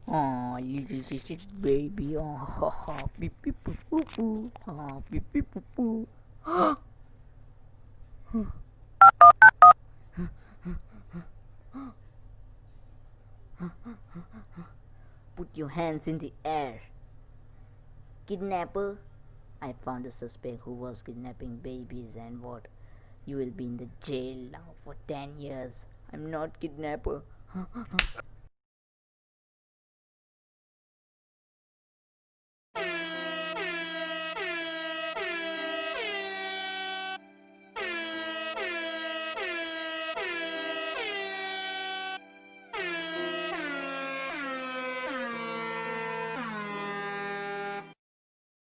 Oh, little baby. Oh, ha ha. Beep beep poo poo poo. Oh, beep beep poo poo. Put your hands in the air. Kidnapper. I found the suspect who was kidnapping babies and what? You will be in the jail now for 10 years. I'm not kidnapper.